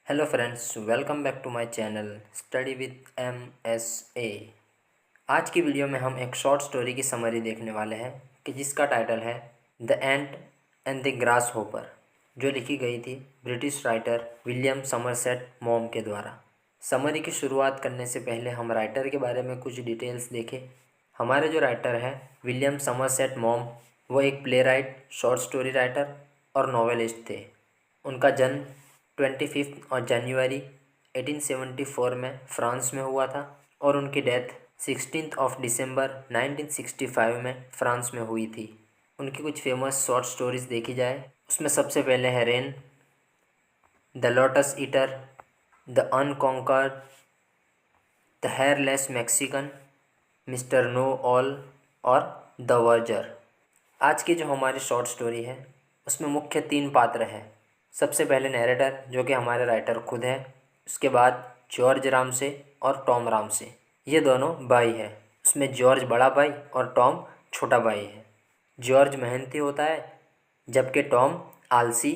Hello friends, welcome back to my channel study with MSA। आज की video में हम एक शॉर्ट स्टोरी की समरी देखने वाले हैं कि जिसका टाइटल है the ant and the grass hopper, जो लिखी गई थी British writer William Somerset mom के द्वारा। समरी की शुरुआत करने से पहले हम राइटर के बारे में कुछ डिटेल्स देखें। हमारे जो राइटर हैं विलियम समरसेट मॉम, वो एक play right, short story writer और नॉवेलिस्ट थे। उनका जन्म 25 और जनवरी 1874 में फ्रांस में हुआ था और उनकी डेथ 16 ऑफ दिसंबर 1965 में फ्रांस में हुई थी। उनकी कुछ फेमस शॉर्ट स्टोरीज देखी जाए, उसमें सबसे पहले है rain, the lotus eater, the unconquered, the hairless Mexican, mister know all और द वर्जर। आज की जो हमारी शॉर्ट स्टोरी है उसमें मुख्य 3 पात्र हैं। सबसे पहले नैरेटर, जो कि हमारे राइटर खुद हैं। उसके बाद जॉर्ज रामसे और टॉम रामसे, ये दोनों भाई हैं। उसमें जॉर्ज बड़ा भाई और टॉम छोटा भाई है। जॉर्ज मेहनती होता है जबकि टॉम आलसी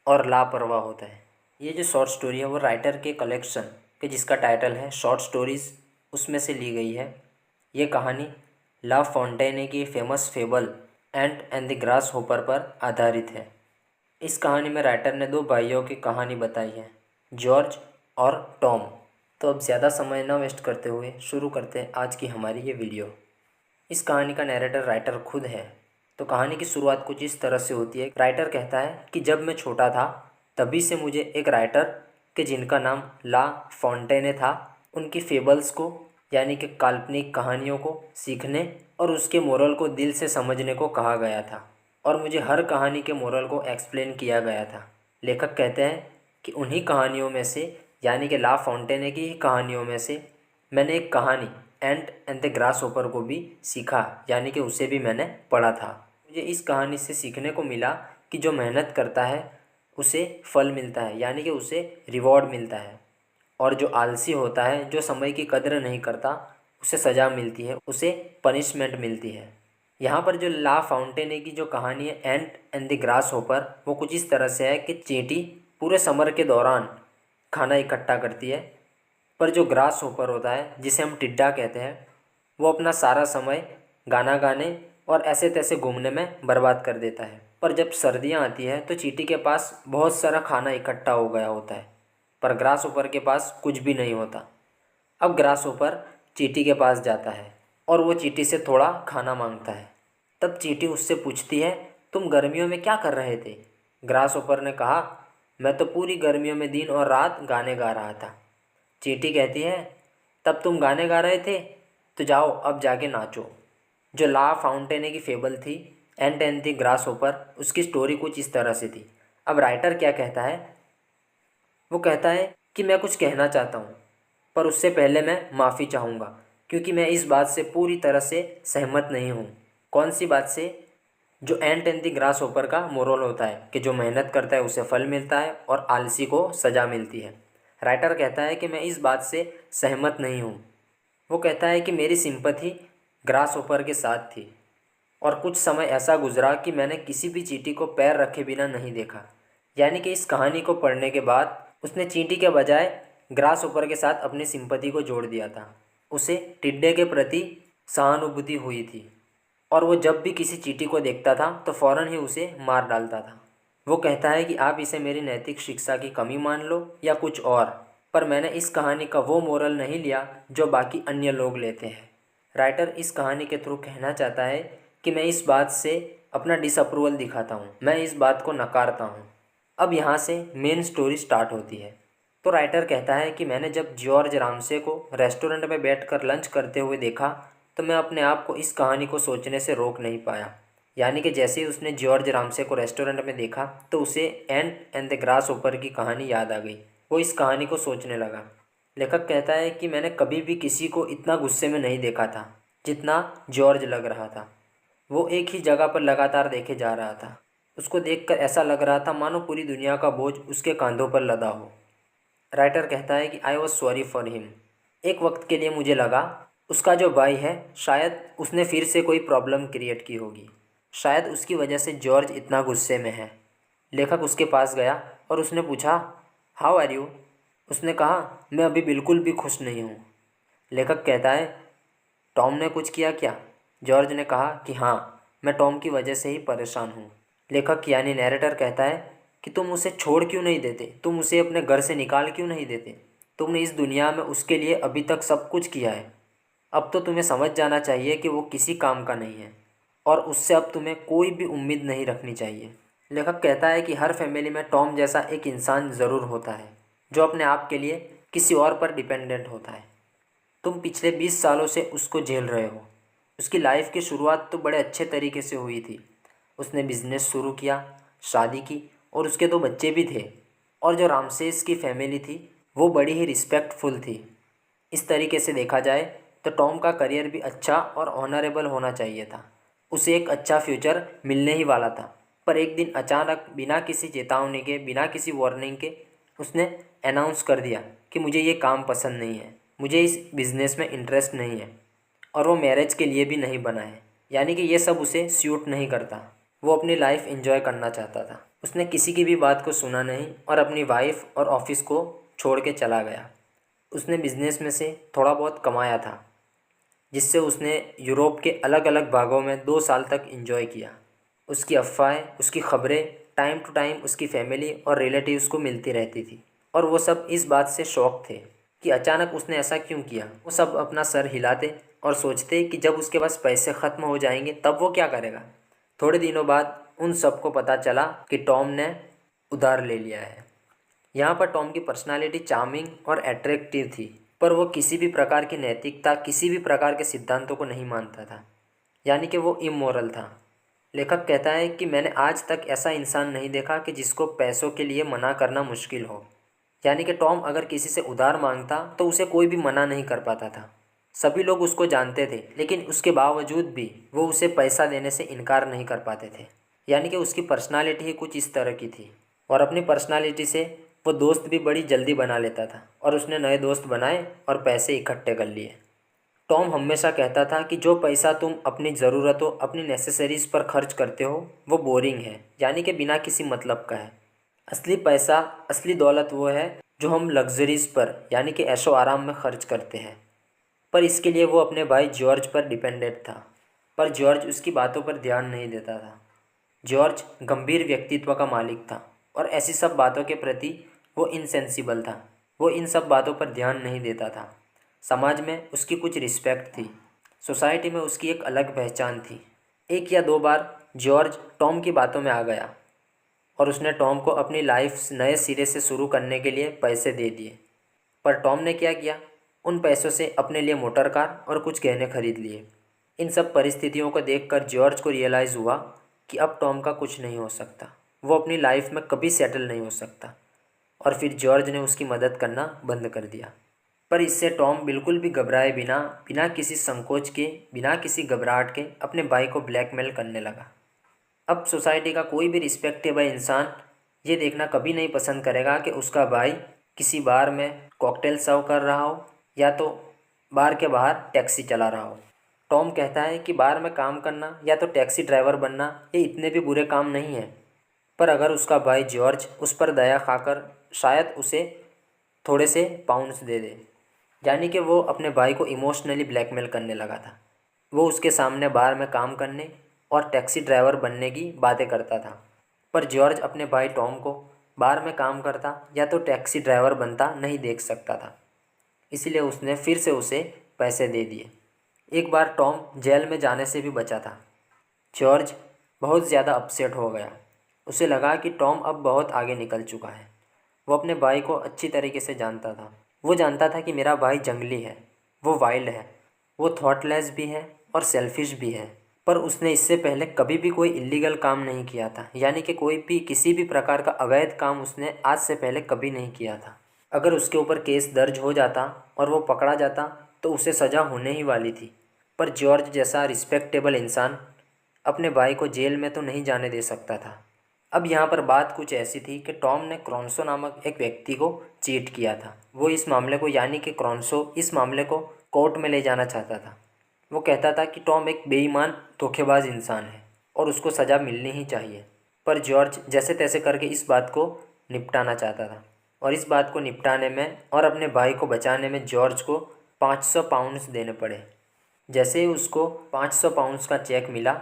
और लापरवाह होता है। ये जो शॉर्ट स्टोरी है वो राइटर के कलेक्शन के जिसका टाइटल है शॉर्ट स्टोरीज़, उसमें से ली गई है। ये कहानी ला फॉन्टेने की famous fable ant and the grass hopper पर आधारित है। इस कहानी में राइटर ने 2 भाइयों की कहानी बताई है, जॉर्ज और टॉम। तो अब ज़्यादा समय न वेस्ट करते हुए शुरू करते हैं आज की हमारी ये वीडियो। इस कहानी का नैरेटर राइटर खुद है। तो कहानी की शुरुआत कुछ इस तरह से होती है। राइटर कहता है कि जब मैं छोटा था तभी से मुझे एक राइटर के जिनका नाम ला फॉन्टेने था, उनकी फेबल्स को यानी कि काल्पनिक कहानियों को सीखने और उसके मोरल को दिल से समझने को कहा गया था और मुझे हर कहानी के मोरल को एक्सप्लेन किया गया था। लेखक कहते हैं कि उन्हीं कहानियों में से यानी कि ला फॉन्टेने की ही कहानियों में से मैंने एक कहानी एंट एंड द ग्रास होपर को भी सीखा, यानी कि उसे भी मैंने पढ़ा था। मुझे इस कहानी से सीखने को मिला कि जो मेहनत करता है उसे फल मिलता है, यानी कि उसे रिवॉर्ड मिलता है, और जो आलसी होता है, जो समय की कदर नहीं करता, उसे सज़ा मिलती है, उसे पनिशमेंट मिलती है। यहाँ पर जो ला फाउंटेने की जो कहानी है एंट एंड द ग्रास होपर, वो कुछ इस तरह से है कि चींटी पूरे समर के दौरान खाना इकट्ठा करती है, पर जो ग्रास होपर होता है जिसे हम टिड्डा कहते हैं, वो अपना सारा समय गाना गाने और ऐसे तैसे घूमने में बर्बाद कर देता है। पर जब सर्दियाँ आती है तो चींटी के पास बहुत सारा खाना इकट्ठा हो गया होता है, पर ग्रास होपर के पास कुछ भी नहीं होता। अब ग्रास होपर चींटी के पास जाता है और वो चींटी से थोड़ा खाना मांगता है। तब चींटी उससे पूछती है, तुम गर्मियों में क्या कर रहे थे? ग्रास होपर ने कहा, मैं तो पूरी गर्मियों में दिन और रात गाने गा रहा था। चींटी कहती है, तब तुम गाने गा रहे थे तो जाओ अब जाके नाचो। जो ला फाउंटेने की फेबल थी एंट एंड द ग्रास होपर, उसकी स्टोरी कुछ इस तरह से थी। अब राइटर क्या कहता है, वो कहता है कि मैं कुछ कहना चाहता हूँ, पर उससे पहले मैं माफ़ी चाहूँगा क्योंकि मैं इस बात से पूरी तरह से सहमत नहीं हूँ। कौन सी बात से? जो एंट एंड द ग्रास होपर का मोरल होता है कि जो मेहनत करता है उसे फल मिलता है और आलसी को सज़ा मिलती है। राइटर कहता है कि मैं इस बात से सहमत नहीं हूँ। वो कहता है कि मेरी सिंपैथी ग्रास होपर के साथ थी और कुछ समय ऐसा गुजरा कि मैंने किसी भी चींटी को पैर रखे बिना नहीं देखा। यानी कि इस कहानी को पढ़ने के बाद उसने चींटी के बजाय ग्रास होपर के साथ अपनी सिंपैथी को जोड़ दिया था। उसे टिड्डे के प्रति सहानुभूति हुई थी और वो जब भी किसी चींटी को देखता था तो फ़ौरन ही उसे मार डालता था। वो कहता है कि आप इसे मेरी नैतिक शिक्षा की कमी मान लो या कुछ और, पर मैंने इस कहानी का वो मोरल नहीं लिया जो बाकी अन्य लोग लेते हैं। राइटर इस कहानी के थ्रू कहना चाहता है कि मैं इस बात से अपना डिसअप्रूवल दिखाता हूँ, मैं इस बात को नकारता हूँ। अब यहाँ से मेन स्टोरी स्टार्ट होती है। तो राइटर कहता है कि मैंने जब जॉर्ज रामसे को रेस्टोरेंट में बैठकर लंच करते हुए देखा तो मैं अपने आप को इस कहानी को सोचने से रोक नहीं पाया। यानी कि जैसे ही उसने जॉर्ज रामसे को रेस्टोरेंट में देखा तो उसे एंट एंड द ग्रास होपर की कहानी याद आ गई। वो इस कहानी को सोचने लगा। लेखक कहता है कि मैंने कभी भी किसी को इतना गुस्से में नहीं देखा था जितना जॉर्ज लग रहा था। वो एक ही जगह पर लगातार देखे जा रहा था। उसको देखकर ऐसा लग रहा था मानो पूरी दुनिया का बोझ उसके कंधों पर लदा हो। राइटर कहता है कि I was sorry for him. एक वक्त के लिए मुझे लगा उसका जो भाई है शायद उसने फिर से कोई प्रॉब्लम क्रिएट की होगी, शायद उसकी वजह से जॉर्ज इतना गुस्से में है। लेखक उसके पास गया और उसने पूछा, हाउ आर यू? उसने कहा, मैं अभी बिल्कुल भी खुश नहीं हूँ। लेखक कहता है, टॉम ने कुछ किया क्या? जॉर्ज ने कहा कि हाँ, मैं टॉम की वजह से ही परेशान हूँ। लेखक यानी नैरेटर कहता है कि तुम उसे छोड़ क्यों नहीं देते, तुम उसे अपने घर से निकाल क्यों नहीं देते? तुमने इस दुनिया में उसके लिए अभी तक सब कुछ किया है। अब तो तुम्हें समझ जाना चाहिए कि वो किसी काम का नहीं है और उससे अब तुम्हें कोई भी उम्मीद नहीं रखनी चाहिए। लेखक कहता है कि हर फैमिली में टॉम जैसा एक इंसान ज़रूर होता है जो अपने आप के लिए किसी और पर डिपेंडेंट होता है। तुम पिछले 20 सालों से उसको झेल रहे हो। उसकी लाइफ की शुरुआत तो बड़े अच्छे तरीके से हुई थी। उसने बिजनेस शुरू किया, शादी की और उसके 2 बच्चे भी थे। और जो रामसेस की फैमिली थी वो बड़ी ही रिस्पेक्टफुल थी। इस तरीके से देखा जाए तो टॉम का करियर भी अच्छा और ऑनरेबल होना चाहिए था। उसे एक अच्छा फ्यूचर मिलने ही वाला था। पर एक दिन अचानक बिना किसी चेतावनी के, बिना किसी वार्निंग के उसने अनाउंस कर दिया कि मुझे ये काम पसंद नहीं है, मुझे इस बिज़नेस में इंटरेस्ट नहीं है और वो मैरिज के लिए भी नहीं बना है। यानी कि ये सब उसे सूट नहीं करता। वो अपनी लाइफ एंजॉय करना चाहता था। उसने किसी की भी बात को सुना नहीं और अपनी वाइफ और ऑफिस को छोड़ के चला गया। उसने बिजनेस में से थोड़ा बहुत कमाया था जिससे उसने यूरोप के अलग अलग भागों में 2 साल तक एंजॉय किया। उसकी अफवाहें, उसकी खबरें टाइम टू टाइम उसकी फैमिली और रिलेटिव्स को मिलती रहती थी और वो सब इस बात से शॉक थे कि अचानक उसने ऐसा क्यों किया। वो सब अपना सर हिलाते और सोचते कि जब उसके पास पैसे ख़त्म हो जाएंगे तब वो क्या करेगा। थोड़े दिनों बाद उन सबको पता चला कि टॉम ने उधार ले लिया है। यहाँ पर टॉम की पर्सनालिटी चार्मिंग और अट्रैक्टिव थी, पर वो किसी भी प्रकार की नैतिकता, किसी भी प्रकार के सिद्धांतों को नहीं मानता था। यानी कि वो इमोरल था। लेखक कहता है कि मैंने आज तक ऐसा इंसान नहीं देखा कि जिसको पैसों के लिए मना करना मुश्किल हो। यानी कि टॉम अगर किसी से उधार मांगता तो उसे कोई भी मना नहीं कर पाता था। सभी लोग उसको जानते थे, लेकिन उसके बावजूद भी वो उसे पैसा देने से इनकार नहीं कर पाते थे। यानी कि उसकी पर्सनालिटी ही कुछ इस तरह की थी और अपनी पर्सनालिटी से वो दोस्त भी बड़ी जल्दी बना लेता था और उसने नए दोस्त बनाए और पैसे इकट्ठे कर लिए। टॉम हमेशा कहता था कि जो पैसा तुम अपनी ज़रूरतों, अपनी नेसेसरीज़ पर खर्च करते हो वो बोरिंग है, यानी कि बिना किसी मतलब का है। असली पैसा, असली दौलत वो है जो हम लग्जरीज़ पर यानी कि ऐशो आराम में खर्च करते हैं। पर इसके लिए वो अपने भाई जॉर्ज पर डिपेंडेंट था, पर जॉर्ज उसकी बातों पर ध्यान नहीं देता था। जॉर्ज गंभीर व्यक्तित्व का मालिक था और ऐसी सब बातों के प्रति वो इनसेंसिबल था। वो इन सब बातों पर ध्यान नहीं देता था। समाज में उसकी कुछ रिस्पेक्ट थी, सोसाइटी में उसकी एक अलग पहचान थी। एक या दो बार जॉर्ज टॉम की बातों में आ गया और उसने टॉम को अपनी लाइफ नए सिरे से शुरू करने के लिए पैसे दे दिए। पर टॉम ने क्या किया, उन पैसों से अपने लिए मोटर कार और कुछ गहने खरीद लिए। इन सब परिस्थितियों को देखकर जॉर्ज को रियलाइज़ हुआ कि अब टॉम का कुछ नहीं हो सकता, वो अपनी लाइफ में कभी सेटल नहीं हो सकता। और फिर जॉर्ज ने उसकी मदद करना बंद कर दिया। पर इससे टॉम बिल्कुल भी घबराए बिना, बिना किसी संकोच के, बिना किसी घबराहट के अपने भाई को ब्लैकमेल करने लगा। अब सोसाइटी का कोई भी रिस्पेक्टेबल इंसान ये देखना कभी नहीं पसंद करेगा कि उसका भाई किसी बार में कॉकटेल सर्व कर रहा हो या तो बार के बाहर टैक्सी चला रहा हो। टॉम कहता है कि बार में काम करना या तो टैक्सी ड्राइवर बनना ये इतने भी बुरे काम नहीं हैं। पर अगर उसका भाई जॉर्ज उस पर दया खाकर शायद उसे थोड़े से पाउंड्स दे दे। यानी कि वो अपने भाई को इमोशनली ब्लैकमेल करने लगा था। वो उसके सामने बार में काम करने और टैक्सी ड्राइवर बनने की बातें करता था। पर जॉर्ज अपने भाई टॉम को बार में काम करता या तो टैक्सी ड्राइवर बनता नहीं देख सकता था, इसलिए उसने फिर से उसे पैसे दे दिए। एक बार टॉम जेल में जाने से भी बचा था। जॉर्ज बहुत ज़्यादा अपसेट हो गया। उसे लगा कि टॉम अब बहुत आगे निकल चुका है। वो अपने भाई को अच्छी तरीके से जानता था। वो जानता था कि मेरा भाई जंगली है, वो वाइल्ड है, वो थॉटलेस भी है और सेल्फिश भी है। पर उसने इससे पहले कभी भी कोई इलीगल काम नहीं किया था, यानी कि कोई भी किसी भी प्रकार का अवैध काम उसने आज से पहले कभी नहीं किया था। अगर उसके ऊपर केस दर्ज हो जाता और वो पकड़ा जाता तो उसे सज़ा होने ही वाली थी। पर जॉर्ज जैसा रिस्पेक्टेबल इंसान अपने भाई को जेल में तो नहीं जाने दे सकता था। अब यहाँ पर बात कुछ ऐसी थी कि टॉम ने क्रॉन्सो नामक एक व्यक्ति को चीट किया था। वो इस मामले को, यानी कि क्रॉन्सो इस मामले को कोर्ट में ले जाना चाहता था। वो कहता था कि टॉम एक बेईमान धोखेबाज इंसान है और उसको सज़ा मिलनी ही चाहिए। पर जॉर्ज जैसे तैसे करके इस बात को निपटाना चाहता था। और इस बात को निपटाने में और अपने भाई को बचाने में जॉर्ज को 500 पाउंड्स देने पड़े। जैसे ही उसको 500 पाउंड्स का चेक मिला,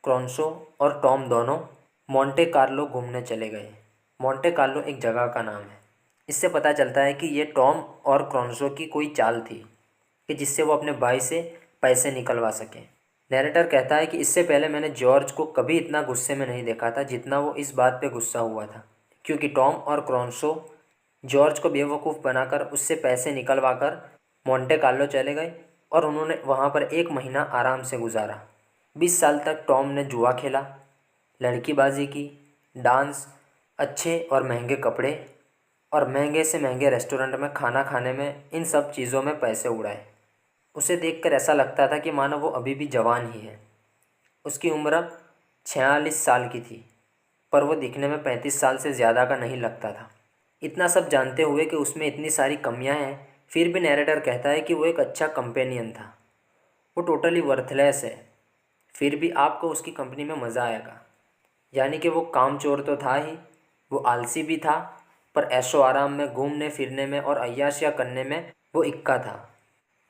क्रॉन्शो और टॉम दोनों मोंटे कार्लो घूमने चले गए। मोंटे कार्लो एक जगह का नाम है। इससे पता चलता है कि ये टॉम और क्रॉन्शो की कोई चाल थी कि जिससे वो अपने भाई से पैसे निकलवा सकें। नैरेटर कहता है कि इससे पहले मैंने जॉर्ज को कभी इतना गुस्से में नहीं देखा था जितना वो इस बात पे गुस्सा हुआ था, क्योंकि टॉम और क्रॉन्शो जॉर्ज को बेवकूफ़ बनाकर उससे पैसे निकलवा कर मोंटे कार्लो चले गए और उन्होंने वहाँ पर 1 महीना आराम से गुजारा। 20 साल तक टॉम ने जुआ खेला, लड़कीबाजी की, डांस, अच्छे और महंगे कपड़े और महंगे से महंगे रेस्टोरेंट में खाना खाने में, इन सब चीज़ों में पैसे उड़ाए। उसे देखकर ऐसा लगता था कि मानो वो अभी भी जवान ही है। उसकी उम्र 46 साल की थी, पर वो दिखने में 35 साल से ज़्यादा का नहीं लगता था। इतना सब जानते हुए कि उसमें इतनी सारी कमियां हैं, फिर भी नैरेटर कहता है कि वो एक अच्छा कंपेनियन था। वो टोटली वर्थलेस है, फिर भी आपको उसकी कंपनी में मज़ा आएगा। यानी कि वो कामचोर तो था ही, वो आलसी भी था, पर ऐशो आराम में, घूमने फिरने में और अय्याशियाँ करने में वो इक्का था।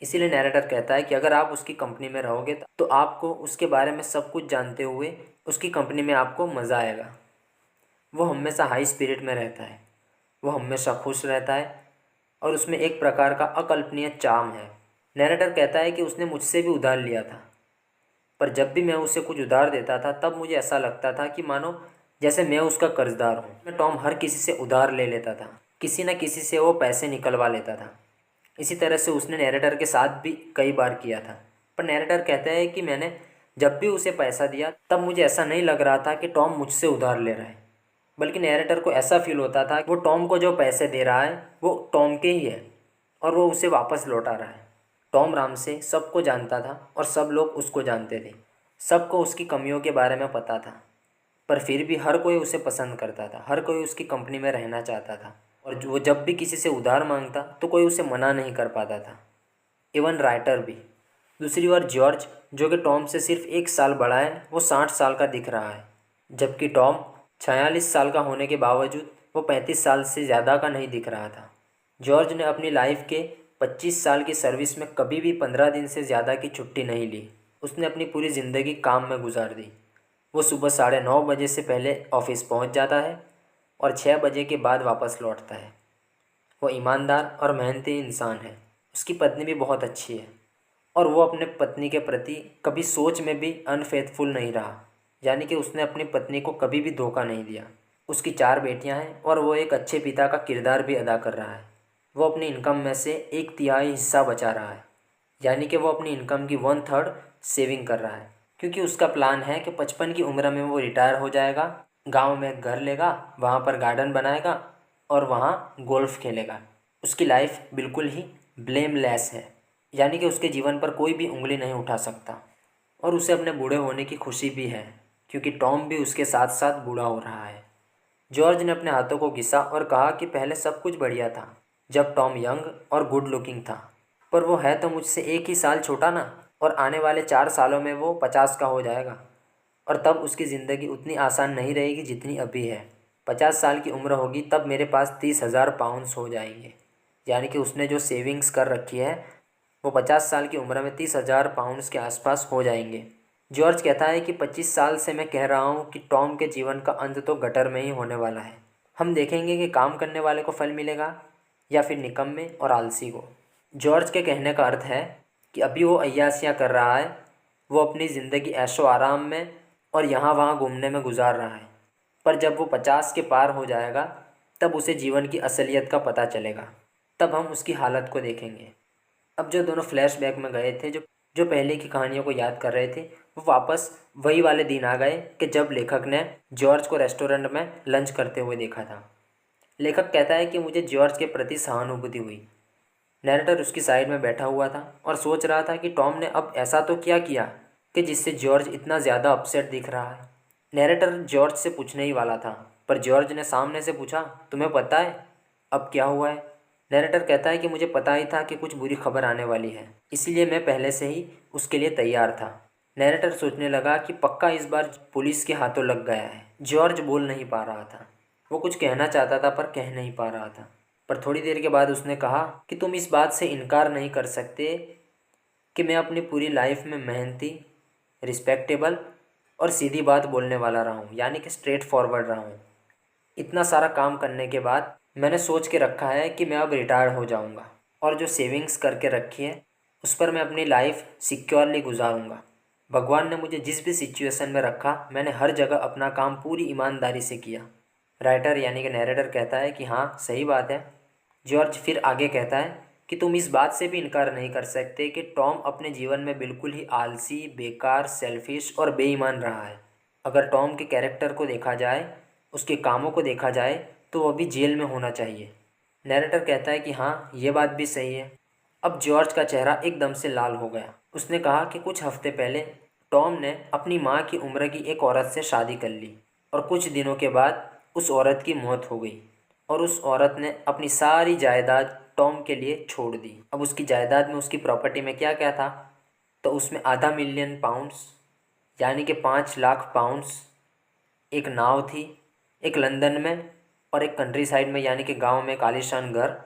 इसीलिए नैरेटर कहता है कि अगर आप उसकी कंपनी में रहोगे तो आपको उसके बारे में सब कुछ जानते हुए उसकी कंपनी में आपको मज़ा आएगा। वो हमेशा हाई स्पिरिट में रहता है, वो हमेशा खुश रहता है और उसमें एक प्रकार का अकल्पनीय चार्म है। नैरेटर कहता है कि उसने मुझसे भी उधार लिया था, पर जब भी मैं उसे कुछ उधार देता था तब मुझे ऐसा लगता था कि मानो जैसे मैं उसका कर्जदार हूँ। मैं टॉम हर किसी से उधार ले लेता था, किसी न किसी से वो पैसे निकलवा लेता था। इसी तरह से उसने नैरेटर के साथ भी कई बार किया था। पर नैरेटर कहता है कि मैंने जब भी उसे पैसा दिया तब मुझे ऐसा नहीं लग रहा था कि टॉम मुझसे उधार ले रहा है, बल्कि नैरेटर को ऐसा फील होता था कि वो टॉम को जो पैसे दे रहा है वो टॉम के ही है और वो उसे वापस लौटा रहा है। टॉम राम से सबको जानता था और सब लोग उसको जानते थे। सबको उसकी कमियों के बारे में पता था, पर फिर भी हर कोई उसे पसंद करता था, हर कोई उसकी कंपनी में रहना चाहता था। और वो जब भी किसी से उधार मांगता तो कोई उसे मना नहीं कर पाता था, इवन राइटर भी। दूसरी ओर जॉर्ज, जो कि टॉम से सिर्फ 1 साल बड़ा है, वो 60 साल का दिख रहा है, जबकि टॉम 46 साल का होने के बावजूद वो 35 साल से ज़्यादा का नहीं दिख रहा था। जॉर्ज ने अपनी लाइफ के 25 साल की सर्विस में कभी भी 15 दिन से ज़्यादा की छुट्टी नहीं ली। उसने अपनी पूरी ज़िंदगी काम में गुजार दी। वो सुबह 9:30 बजे से पहले ऑफिस पहुंच जाता है और 6 बजे के बाद वापस लौटता है। वो ईमानदार और मेहनती इंसान है। उसकी पत्नी भी बहुत अच्छी है और वो अपने पत्नी के प्रति कभी सोच में भी अनफेथफुल नहीं रहा, यानी कि उसने अपनी पत्नी को कभी भी धोखा नहीं दिया। उसकी 4 बेटियां हैं और वो एक अच्छे पिता का किरदार भी अदा कर रहा है। वो अपनी इनकम में से 1/3 हिस्सा बचा रहा है, यानी कि वो अपनी इनकम की 1/3 सेविंग कर रहा है, क्योंकि उसका प्लान है कि 55 की उम्र में वो रिटायर हो जाएगा, गांव में एक घर लेगा, वहाँ पर गार्डन बनाएगा और वहाँ गोल्फ खेलेगा। उसकी लाइफ बिल्कुल ही ब्लेमलेस है, यानी कि उसके जीवन पर कोई भी उंगली नहीं उठा सकता। और उसे अपने बूढ़े होने की खुशी भी है, क्योंकि टॉम भी उसके साथ साथ बूढ़ा हो रहा है। जॉर्ज ने अपने हाथों को घिसा और कहा कि पहले सब कुछ बढ़िया था, जब टॉम यंग और गुड लुकिंग था, पर वो है तो मुझसे 1 ही साल छोटा ना, और आने वाले 4 सालों में वो 50 का हो जाएगा और तब उसकी ज़िंदगी उतनी आसान नहीं रहेगी जितनी अभी है। 50 साल की उम्र होगी तब मेरे पास 30,000 पाउंड्स हो जाएंगे, यानी कि उसने जो सेविंग्स कर रखी है वो 50 साल की उम्र में 30,000 पाउंड्स के आसपास हो जाएंगे। जॉर्ज कहता है कि 25 साल से मैं कह रहा हूँ कि टॉम के जीवन का अंत तो गटर में ही होने वाला है। हम देखेंगे कि काम करने वाले को फल मिलेगा या फिर निकम्मे और आलसी को। जॉर्ज के कहने का अर्थ है कि अभी वो अय्यासियाँ कर रहा है, वो अपनी ज़िंदगी ऐशो आराम में और यहाँ वहाँ घूमने में गुजार रहा है, पर जब वो 50 के पार हो जाएगा तब उसे जीवन की असलियत का पता चलेगा। तब हम उसकी हालत को देखेंगे। अब जो दोनों फ्लैशबैक में गए थे, जो जो पहले की कहानियों को याद कर रहे थे, वो वापस वही वाले दिन आ गए कि जब लेखक ने जॉर्ज को रेस्टोरेंट में लंच करते हुए देखा था। लेखक कहता है कि मुझे जॉर्ज के प्रति सहानुभूति हुई। नैरेटर उसकी साइड में बैठा हुआ था और सोच रहा था कि टॉम ने अब ऐसा तो क्या किया कि जिससे जॉर्ज इतना ज़्यादा अपसेट दिख रहा है। नैरेटर जॉर्ज से पूछने ही वाला था, पर जॉर्ज ने सामने से पूछा, तुम्हें पता है अब क्या हुआ है? नैरेटर कहता है कि मुझे पता ही था कि कुछ बुरी खबर आने वाली है, इसलिए मैं पहले से ही उसके लिए तैयार था। नैरेटर सोचने लगा कि पक्का इस बार पुलिस के हाथों लग गया है। जॉर्ज बोल नहीं पा रहा था। वो कुछ कहना चाहता था पर कह नहीं पा रहा था। पर थोड़ी देर के बाद उसने कहा कि तुम इस बात से इनकार नहीं कर सकते कि मैं अपनी पूरी लाइफ में मेहनती, रिस्पेक्टेबल और सीधी बात बोलने वाला रहा हूँ, यानी कि स्ट्रेट फॉरवर्ड रहा हूँ। इतना सारा काम करने के बाद मैंने सोच के रखा है कि मैं अब रिटायर हो जाऊँगा और जो सेविंग्स करके रखी है उस पर मैं अपनी लाइफ सिक्योरली गुजारूँगा। भगवान ने मुझे जिस भी सिचुएशन में रखा, मैंने हर जगह अपना काम पूरी ईमानदारी से किया। राइटर यानी कि नैरेटर कहता है कि हाँ सही बात है। जॉर्ज फिर आगे कहता है कि तुम इस बात से भी इनकार नहीं कर सकते कि टॉम अपने जीवन में बिल्कुल ही आलसी, बेकार, सेल्फिश और बेईमान रहा है। अगर टॉम के कैरेक्टर को देखा जाए, उसके कामों को देखा जाए, तो वह भी जेल में होना चाहिए। नैरेटर कहता है कि हाँ ये बात भी सही है। अब जॉर्ज का चेहरा एकदम से लाल हो गया। उसने कहा कि कुछ हफ्ते पहले टॉम ने अपनी माँ की उम्र की एक औरत से शादी कर ली और कुछ दिनों के बाद उस औरत की मौत हो गई और उस औरत ने अपनी सारी जायदाद टॉम के लिए छोड़ दी। अब उसकी जायदाद में, उसकी प्रॉपर्टी में क्या क्या था, तो उसमें आधा मिलियन पाउंड्स यानी कि 5 लाख पाउंड्स, एक नाव थी, एक लंदन में और एक कंट्री साइड में यानी कि गांव में एक आलीशान घर।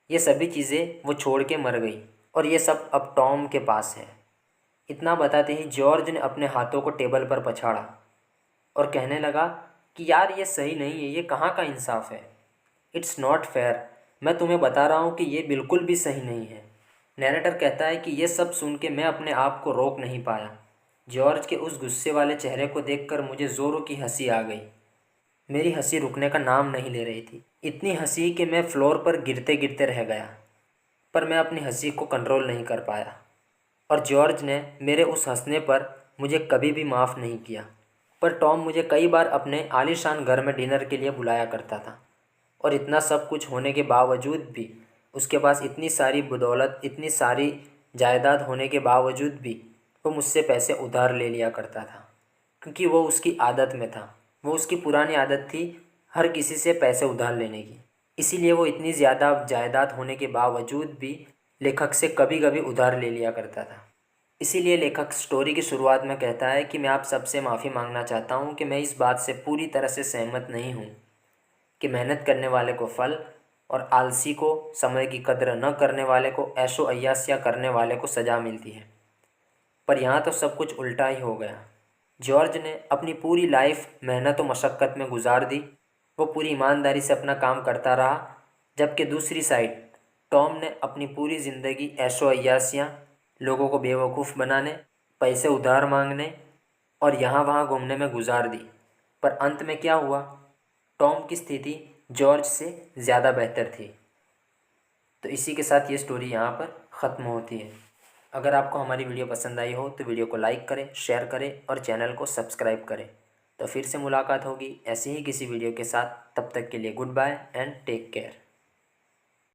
ये सभी चीज़ें वो छोड़ के मर गई और ये सब अब टॉम के पास है। इतना बताते ही जॉर्ज ने अपने हाथों को टेबल पर पछाड़ा और कहने लगा कि यार ये सही नहीं है, ये कहाँ का इंसाफ है। It's not fair. मैं तुम्हें बता रहा हूँ कि ये बिल्कुल भी सही नहीं है। नैरेटर कहता है कि ये सब सुन के मैं अपने आप को रोक नहीं पाया। जॉर्ज के उस गुस्से वाले चेहरे को देखकर मुझे ज़ोरों की हंसी आ गई। मेरी हंसी रुकने का नाम नहीं ले रही थी। इतनी हंसी कि मैं फ्लोर पर गिरते गिरते रह गया, पर मैं अपनी हंसी को कंट्रोल नहीं कर पाया। और जॉर्ज ने मेरे उस हंसने पर मुझे कभी भी माफ़ नहीं किया। पर टॉम मुझे कई बार अपने आलीशान घर में डिनर के लिए बुलाया करता था और इतना सब कुछ होने के बावजूद भी, उसके पास इतनी सारी बदौलत, इतनी सारी जायदाद होने के बावजूद भी वो मुझसे पैसे उधार ले लिया करता था, क्योंकि वो उसकी आदत में था। वो उसकी पुरानी आदत थी हर किसी से पैसे उधार लेने की। इसीलिए वो इतनी ज़्यादा जायदाद होने के बावजूद भी लेखक से कभी कभी उधार ले लिया करता था। इसीलिए लेखक स्टोरी की शुरुआत में कहता है कि मैं आप सबसे माफ़ी मांगना चाहता हूँ कि मैं इस बात से पूरी तरह से सहमत नहीं हूँ कि मेहनत करने वाले को फल और आलसी को, समय की कद्र न करने वाले को, ऐशो अय्यासियाँ करने वाले को सज़ा मिलती है। पर यहाँ तो सब कुछ उल्टा ही हो गया। जॉर्ज ने अपनी पूरी लाइफ मेहनत और मशक्क़त में गुजार दी। वो पूरी ईमानदारी से अपना काम करता रहा, जबकि दूसरी साइड टॉम ने अपनी पूरी ज़िंदगी ऐशो अय्यासियाँ, लोगों को बेवकूफ़ बनाने, पैसे उधार मांगने और यहाँ वहाँ घूमने में गुजार दी। पर अंत में क्या हुआ? टॉम की स्थिति जॉर्ज से ज़्यादा बेहतर थी। तो इसी के साथ ये स्टोरी यहाँ पर ख़त्म होती है। अगर आपको हमारी वीडियो पसंद आई हो तो वीडियो को लाइक करें, शेयर करें और चैनल को सब्सक्राइब करें। तो फिर से मुलाकात होगी ऐसे ही किसी वीडियो के साथ। तब तक के लिए goodbye and take care.